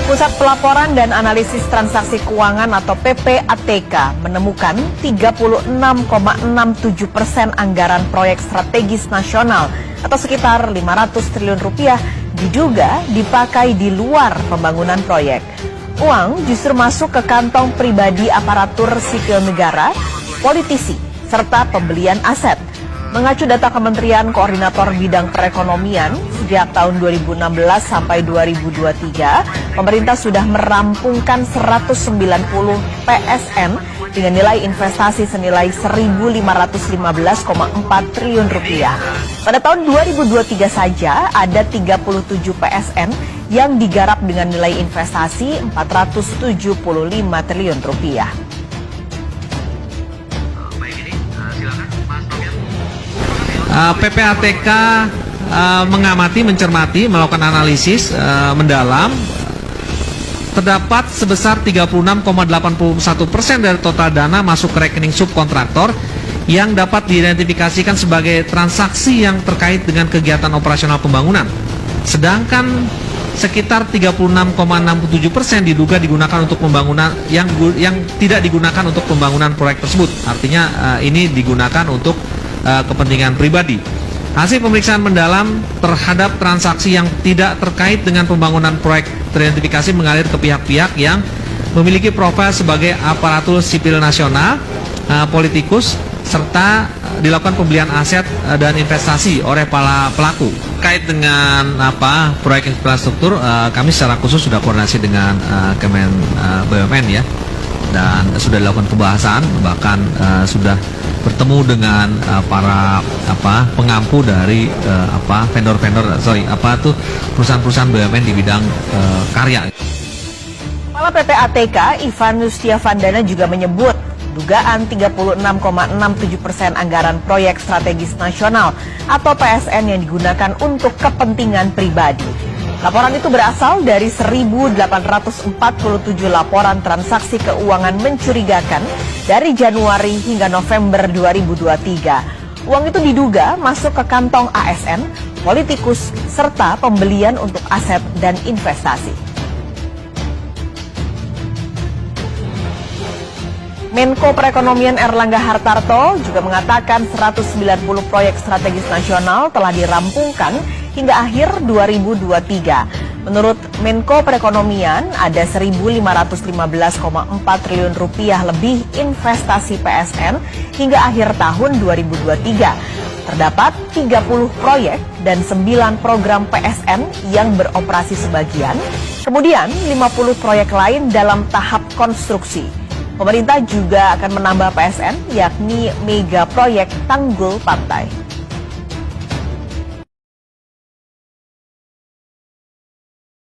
Pusat Pelaporan dan Analisis Transaksi Keuangan atau PPATK menemukan 36,67% anggaran proyek strategis nasional atau sekitar 500 triliun rupiah diduga dipakai di luar pembangunan proyek. Uang justru masuk ke kantong pribadi aparatur sipil negara, politisi, serta pembelian aset. Mengacu data Kementerian Koordinator Bidang Perekonomian, sejak tahun 2016 sampai 2023, pemerintah sudah merampungkan 190 PSN dengan nilai investasi senilai 1.515,4 triliun rupiah. Pada tahun 2023 saja ada 37 PSN yang digarap dengan nilai investasi 475 triliun rupiah. PPATK mengamati, mencermati, melakukan analisis mendalam. Terdapat sebesar 36,81% dari total dana masuk ke rekening subkontraktor yang dapat diidentifikasikan sebagai transaksi yang terkait dengan kegiatan operasional pembangunan. Sedangkan sekitar 36,67% diduga digunakan untuk pembangunan yang tidak digunakan untuk pembangunan proyek tersebut. Artinya ini digunakan untuk kepentingan pribadi. Hasil pemeriksaan mendalam terhadap transaksi yang tidak terkait dengan pembangunan proyek teridentifikasi mengalir ke pihak-pihak yang memiliki profil sebagai aparatur sipil nasional, politikus, serta dilakukan pembelian aset dan investasi oleh para pelaku. Terkait dengan proyek infrastruktur, kami secara khusus sudah koordinasi dengan Kemen BUMN ya, dan sudah dilakukan pembahasan, bahkan sudah bertemu dengan para pengampu dari perusahaan-perusahaan BUMN di bidang karya. Kepala PPATK Ivan Yustiavandana juga menyebut dugaan 36,67% anggaran proyek strategis nasional atau PSN yang digunakan untuk kepentingan pribadi. Laporan itu berasal dari 1.847 laporan transaksi keuangan mencurigakan dari Januari hingga November 2023. Uang itu diduga masuk ke kantong ASN, politikus, serta pembelian untuk aset dan investasi. Menko Perekonomian Erlangga Hartarto juga mengatakan 190 proyek strategis nasional telah dirampungkan hingga akhir 2023. Menurut Menko Perekonomian, ada 1.515,4 triliun rupiah lebih investasi PSN hingga akhir tahun 2023. Terdapat 30 proyek dan 9 program PSN yang beroperasi sebagian, kemudian 50 proyek lain dalam tahap konstruksi. Pemerintah juga akan menambah PSN, yakni mega proyek Tanggul Pantai.